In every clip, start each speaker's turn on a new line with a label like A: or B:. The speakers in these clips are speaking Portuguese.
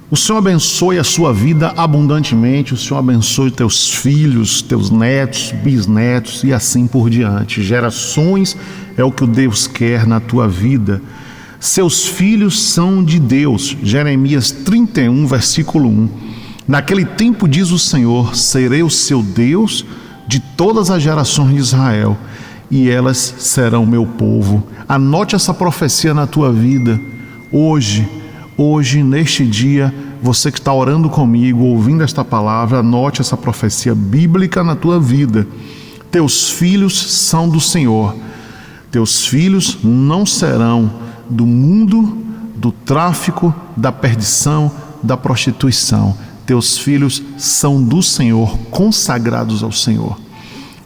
A: O Senhor abençoe a sua vida abundantemente, o Senhor abençoe teus filhos, teus netos, bisnetos e assim por diante. Gerações é o que o Deus quer na tua vida. Seus filhos são de Deus. Jeremias 31, versículo 1. Naquele tempo, diz o Senhor, serei o seu Deus de todas as gerações de Israel, e elas serão meu povo. Anote essa profecia na tua vida. Hoje, neste dia, você que está orando comigo, ouvindo esta palavra, anote essa profecia bíblica na tua vida. Teus filhos são do Senhor. Teus filhos não serão do mundo, do tráfico, da perdição, da prostituição. Teus filhos são do Senhor, consagrados ao Senhor.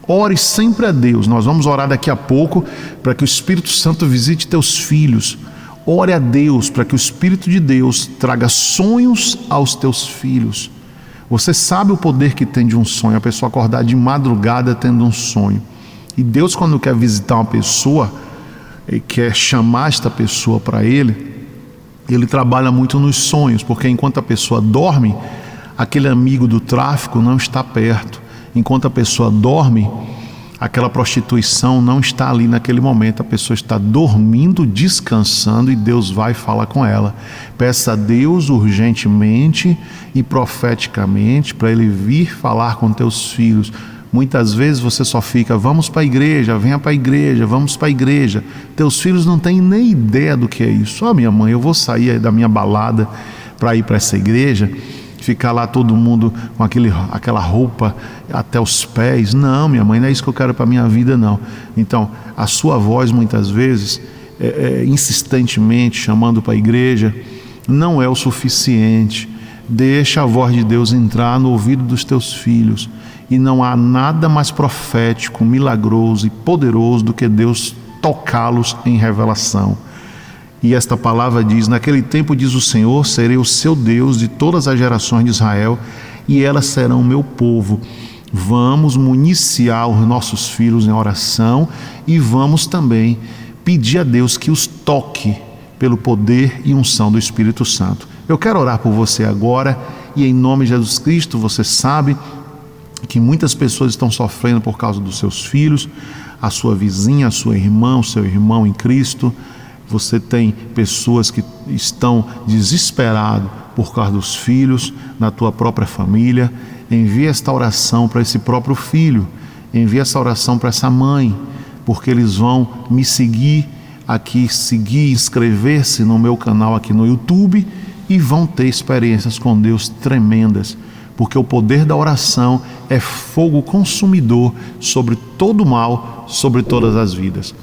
A: Ore sempre a Deus. Nós vamos orar daqui a pouco para que o Espírito Santo visite teus filhos. Ore a Deus para que o Espírito de Deus traga sonhos aos teus filhos. Você sabe o poder que tem de um sonho, a pessoa acordar de madrugada tendo um sonho. E Deus, quando quer visitar uma pessoa, Ele quer chamar esta pessoa para Ele trabalha muito nos sonhos, porque enquanto a pessoa dorme, aquele amigo do tráfico não está perto. Enquanto a pessoa dorme, aquela prostituição não está ali naquele momento. A pessoa está dormindo, descansando, e Deus vai falar com ela. Peça a Deus urgentemente e profeticamente para Ele vir falar com teus filhos. Muitas vezes você só fica, vamos para a igreja, venha para a igreja, vamos para a igreja. Teus filhos não têm nem ideia do que é isso. Minha mãe, eu vou sair da minha balada para ir para essa igreja, ficar lá todo mundo com aquela roupa até os pés. Não, minha mãe, não é isso que eu quero para a minha vida, não. Então, a sua voz muitas vezes, insistentemente chamando para a igreja, não é o suficiente. Deixa a voz de Deus entrar no ouvido dos teus filhos, e não há nada mais profético, milagroso e poderoso do que Deus tocá-los em revelação. E esta palavra diz, naquele tempo, diz o Senhor, serei o seu Deus de todas as gerações de Israel, e elas serão meu povo. Vamos municiar os nossos filhos em oração, e vamos também pedir a Deus que os toque pelo poder e unção do Espírito Santo. Eu quero orar por você agora, e em nome de Jesus Cristo, você sabe que muitas pessoas estão sofrendo por causa dos seus filhos, a sua vizinha, a sua irmã, o seu irmão em Cristo. Você tem pessoas que estão desesperadas por causa dos filhos, na tua própria família. Envie esta oração para esse próprio filho, envie essa oração para essa mãe, porque eles vão me seguir aqui, inscrever-se no meu canal aqui no YouTube, e vão ter experiências com Deus tremendas, porque o poder da oração é fogo consumidor sobre todo o mal, sobre todas as vidas.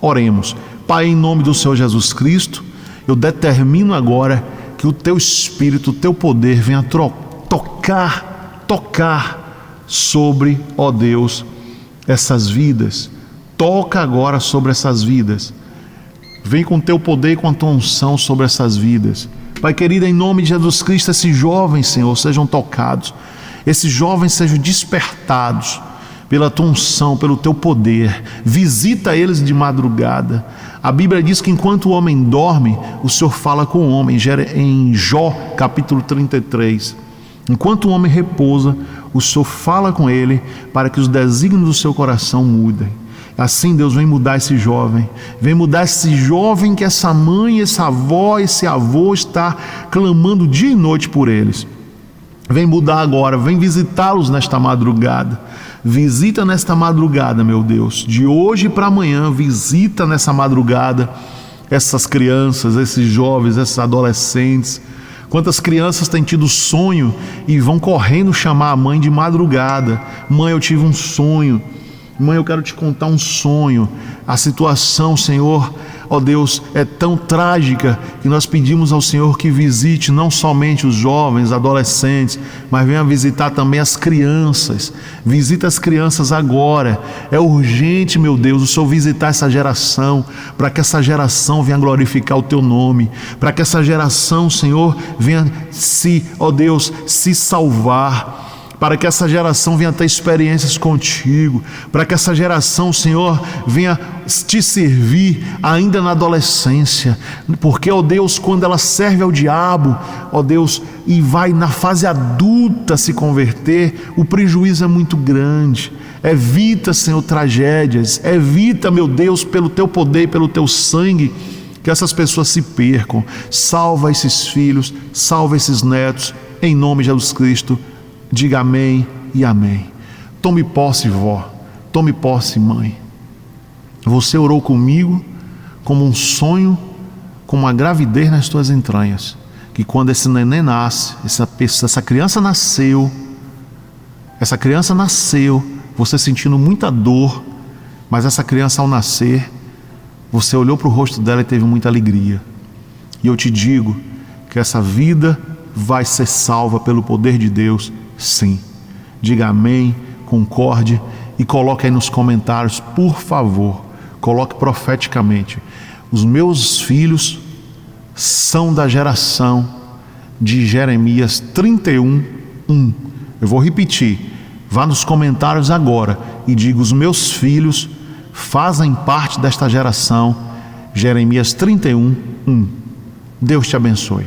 A: Oremos. Pai, em nome do Senhor Jesus Cristo, eu determino agora que o teu Espírito, o teu poder venha tocar sobre, ó Deus, essas vidas. Toca agora sobre essas vidas. Vem com o teu poder e com a tua unção sobre essas vidas. Pai querido, em nome de Jesus Cristo, esses jovens, Senhor, sejam tocados. Esses jovens sejam despertados pela tua unção, pelo teu poder. Visita eles de madrugada. A Bíblia diz que enquanto o homem dorme, o Senhor fala com o homem, em Jó capítulo 33. Enquanto o homem repousa, o Senhor fala com ele para que os desígnios do seu coração mudem. Assim, Deus, vem mudar esse jovem, que essa mãe, essa avó, esse avô está clamando dia e noite por eles. Vem mudar agora, vem visitá-los nesta madrugada. Visita nesta madrugada, meu Deus, de hoje para amanhã. Visita nessa madrugada essas crianças, esses jovens, esses adolescentes. Quantas crianças têm tido sonho e vão correndo chamar a mãe de madrugada. Mãe, eu tive um sonho. Mãe, eu quero te contar um sonho. A situação, Senhor, ó Deus, é tão trágica que nós pedimos ao Senhor que visite não somente os jovens, adolescentes, mas venha visitar também as crianças. Visita as crianças agora. É urgente, meu Deus, o Senhor visitar essa geração, para que essa geração venha glorificar o teu nome, para que essa geração, Senhor, venha ó Deus, se salvar. para que essa geração venha ter experiências contigo, para que essa geração, Senhor, venha te servir ainda na adolescência, porque, ó Deus, quando ela serve ao diabo, ó Deus, e vai na fase adulta se converter, o prejuízo é muito grande. Evita, Senhor, tragédias, evita, meu Deus, pelo teu poder e pelo teu sangue, que essas pessoas se percam. Salva esses filhos, salva esses netos, em nome de Jesus Cristo. Diga amém e amém. Tome posse, vó. Tome posse, mãe. Você orou comigo como um sonho, como uma gravidez nas tuas entranhas. Que quando esse neném nasce, essa criança nasceu, você sentindo muita dor, mas essa criança ao nascer, você olhou para o rosto dela e teve muita alegria. E eu te digo que essa vida vai ser salva pelo poder de Deus, sim. Diga amém, concorde e coloque aí nos comentários, por favor, coloque profeticamente: os meus filhos são da geração de Jeremias 31:1. Eu vou repetir, vá nos comentários agora e diga: os meus filhos fazem parte desta geração, Jeremias 31:1. Deus te abençoe.